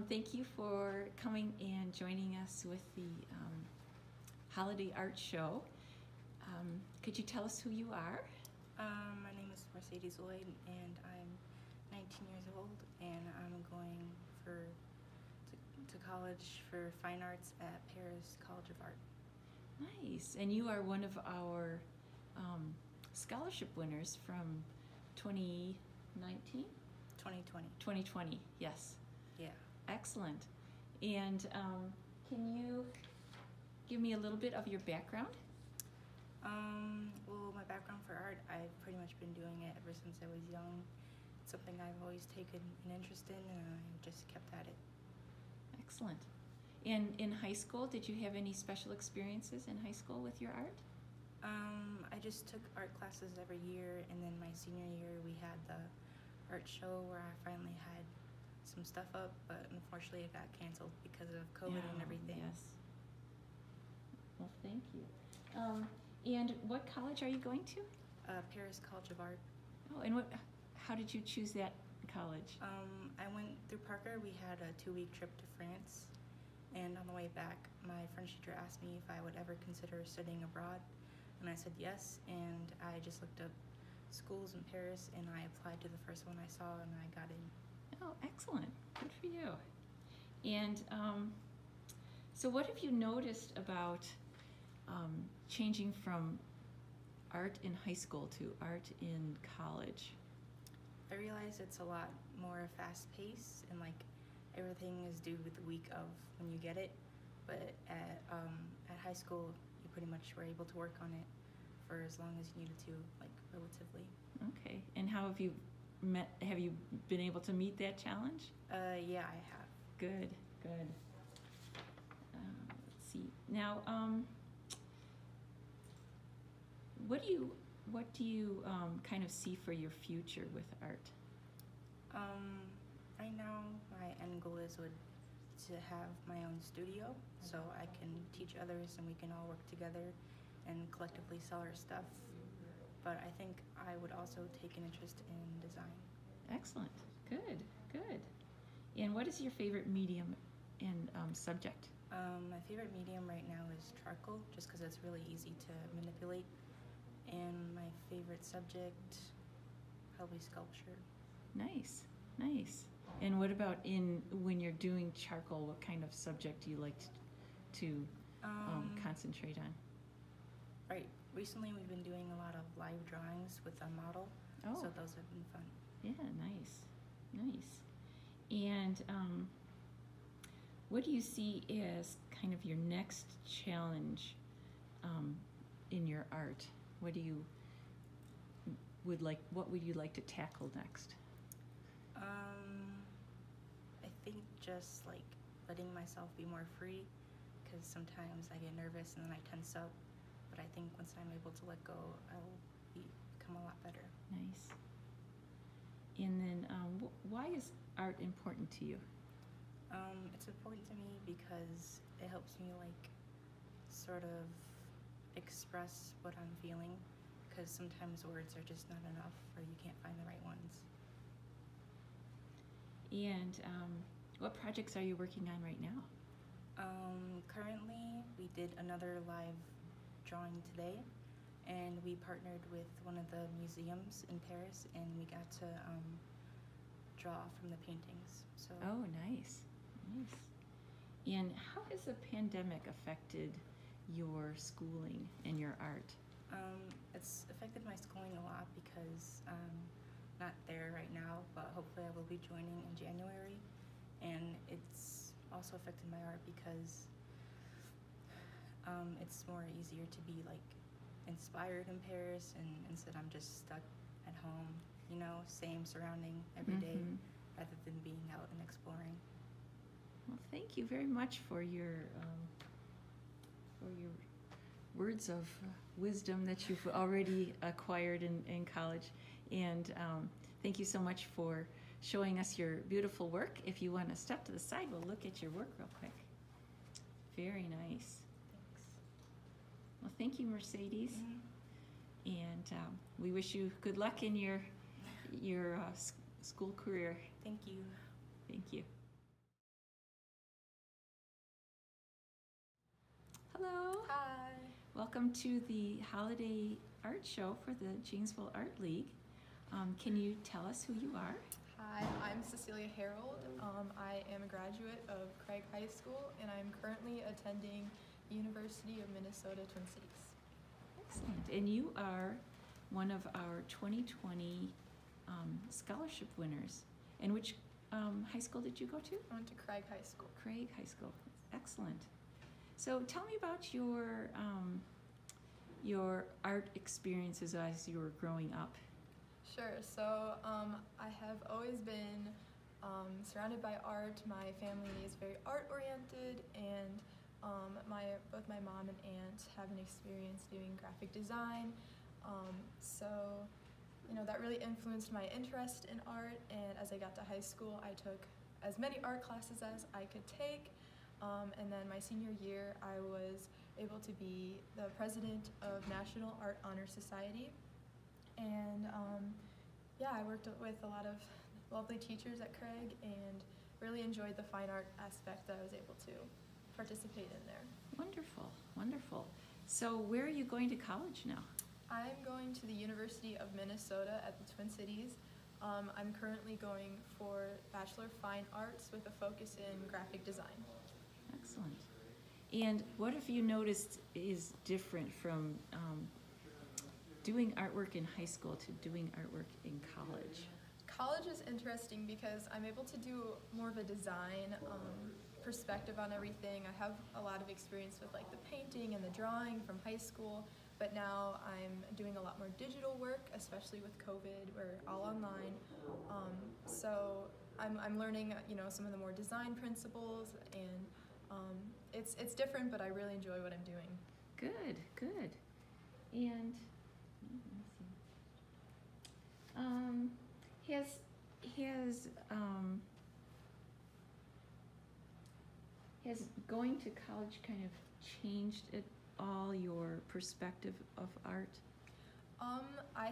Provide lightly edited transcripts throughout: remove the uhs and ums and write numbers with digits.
Thank you for coming and joining us with the Holiday Art Show. Could you tell us who you are? My name is Loyd, and I'm 19 years old, and I'm going to college for fine arts at Paris College of Art. Nice. And you are one of our scholarship winners from 2019? 2020. 2020, yes. Yeah. Excellent. And can you give me a little bit of your background? Well, my background for art, I've pretty much been doing it ever since I was young. It's something I've always taken an interest in, and I just kept at it. Excellent. And in high school, did you have any special experiences in high school with your art? I just took art classes every year, and then my senior year we had the art show where I finally had some stuff up, but unfortunately it got canceled because of COVID and everything. Yes. Well, thank you. And what college are you going to? Paris College of Art. Oh, and how did you choose that college? I went through Parker. We had a 2-week trip to France, and on the way back, my French teacher asked me if I would ever consider studying abroad, and I said yes, and I just looked up schools in Paris, and I applied to the first one I saw, and I got in. Oh, excellent. Good for you. And so what have you noticed about changing from art in high school to art in college? I realize it's a lot more fast-paced, and like everything is due the week of when you get it, but at high school you pretty much were able to work on it for as long as you needed to, like relatively. Okay. And how have you been able to meet that challenge? Yeah, I have. Good, good. Let's see. Now, what do you kind of see for your future with art? Right now, my end goal is to have my own studio, so I can teach others and we can all work together and collectively sell our stuff. But I think I would also take an interest in design. Excellent. Good, good. And what is your favorite medium and subject? My favorite medium right now is charcoal, just because it's really easy to manipulate. And my favorite subject, probably sculpture. Nice, nice. And what about when you're doing charcoal, what kind of subject do you like to concentrate on? Right. Recently we've been doing a lot of live drawings with a model, so those have been fun. Yeah, nice, nice. And what do you see as kind of your next challenge in your art? What would you like to tackle next? I think just like letting myself be more free, because sometimes I get nervous and then I tense up, but I think once I'm able to let go, I'll become a lot better. Nice. And then why is art important to you? It's important to me because it helps me like sort of express what I'm feeling, because sometimes words are just not enough, or you can't find the right ones. And what projects are you working on right now? Currently, we did another live drawing today, and we partnered with one of the museums in Paris, and we got to draw from the paintings. So. Oh, nice, nice. And how has the pandemic affected your schooling and your art? It's affected my schooling a lot because I'm not there right now, but hopefully I will be joining in January. And it's also affected my art because it's more easier to be like inspired in Paris, and instead I'm just stuck at home, you know, same surrounding every day, rather than being out and exploring. Well, thank you very much for your words of wisdom that you've already acquired in college, and thank you so much for showing us your beautiful work. If you want to step to the side, we'll look at your work real quick. Very nice. Thanks. Well, thank you, Mercedes. And we wish you good luck in your school career. Thank you. Thank you. Welcome to the Holiday Art Show for the Janesville Art League. Can you tell us who you are? Hi, I'm Cecelia Harold. I am a graduate of Craig High School, and I'm currently attending University of Minnesota Twin Cities. Excellent. And you are one of our 2020 scholarship winners. And which high school did you go to? I went to Craig High School. Craig High School. Excellent. So tell me about your art experiences as you were growing up. Sure. So I have always been surrounded by art. My family is very art-oriented, and both my mom and aunt have an experience doing graphic design. So that really influenced my interest in art, and as I got to high school, I took as many art classes as I could take. And then my senior year, I was able to be the president of National Art Honor Society. And I worked with a lot of lovely teachers at Craig and really enjoyed the fine art aspect that I was able to participate in there. Wonderful, wonderful. So where are you going to college now? I'm going to the University of Minnesota at the Twin Cities. I'm currently going for Bachelor of Fine Arts with a focus in graphic design. Excellent. And what have you noticed is different from doing artwork in high school to doing artwork in college? College is interesting because I'm able to do more of a design perspective on everything. I have a lot of experience with like the painting and the drawing from high school, but now I'm doing a lot more digital work, especially with COVID. We're all online. So I'm learning some of the more design principles, and it's different, but I really enjoy what I'm doing. Good, good. And has going to college kind of changed at all your perspective of art? I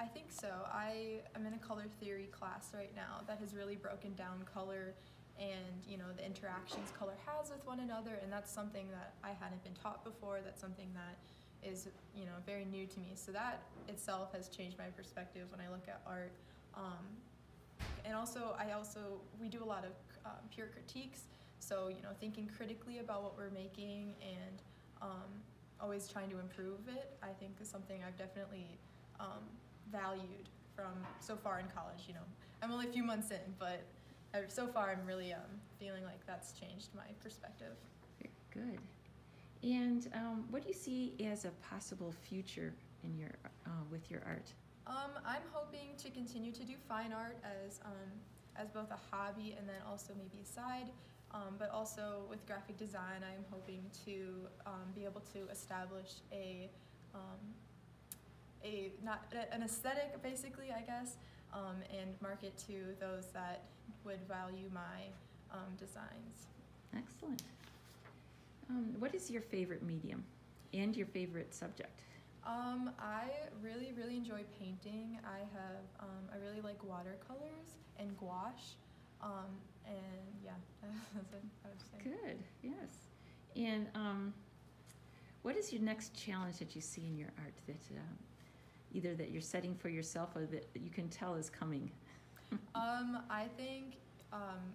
think so. I'm in a color theory class right now that has really broken down color and the interactions color has with one another, and that's something that I hadn't been taught before. That's something that is very new to me. So that itself has changed my perspective when I look at art. And also we do a lot of peer critiques. So thinking critically about what we're making and always trying to improve it, I think is something I've definitely valued from so far in college. I'm only a few months in, but so far I'm really feeling like that's changed my perspective. Very good. And what do you see as a possible future in your with your art? I'm hoping to continue to do fine art as both a hobby and then also maybe a side. But also with graphic design, I'm hoping to be able to establish an aesthetic, basically, I guess, and market to those that would value my designs. Excellent. What is your favorite medium and your favorite subject? I really, really enjoy painting. I really like watercolors and gouache. And yeah, that's what I would say. Good, yes. And what is your next challenge that you see in your art that either that you're setting for yourself or that you can tell is coming? I think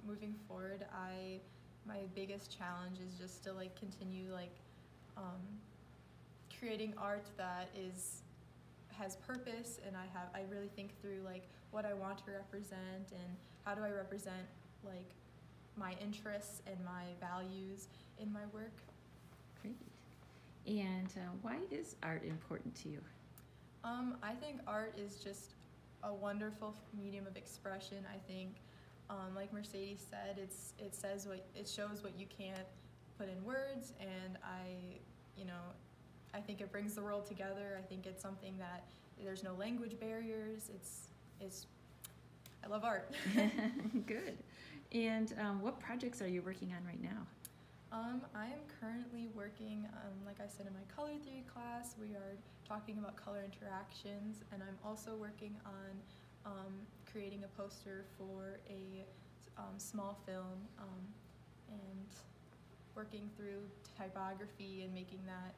moving forward, my biggest challenge is just to continue creating art that has purpose, and I really think through what I want to represent and how do I represent my interests and my values in my work. Great. And why is art important to you? I think art is just a wonderful medium of expression. I think, like Mercedes said, it shows what you can't put in words, and I think it brings the world together. I think it's something that there's no language barriers. I love art. Good. And what projects are you working on right now? I am currently working, like I said, in my color theory class. We are talking about color interactions, and I'm also working on creating a poster for a small film and working through typography and making that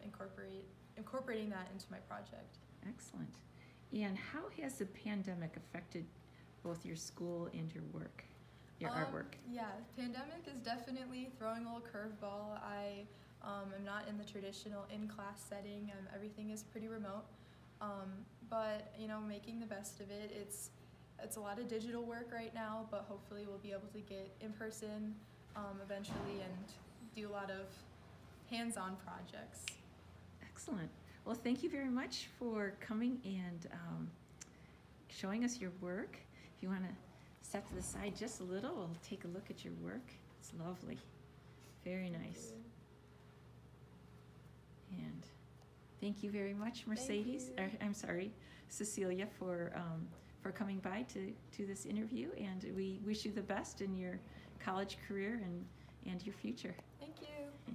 incorporating that into my project. Excellent. And how has the pandemic affected both your school and your work, your artwork? Yeah, pandemic is definitely throwing a little curveball. I am not in the traditional in-class setting. Everything is pretty remote, but you know, making the best of it. It's a lot of digital work right now, but hopefully we'll be able to get in person eventually and do a lot of hands-on projects. Excellent. Well, thank you very much for coming and showing us your work. If you want to step to the side just a little, we'll take a look at your work. It's lovely. Very nice. And thank you very much, Mercedes. I'm sorry, Cecelia, for coming by to this interview, and we wish you the best in your college career and your future. Thank you.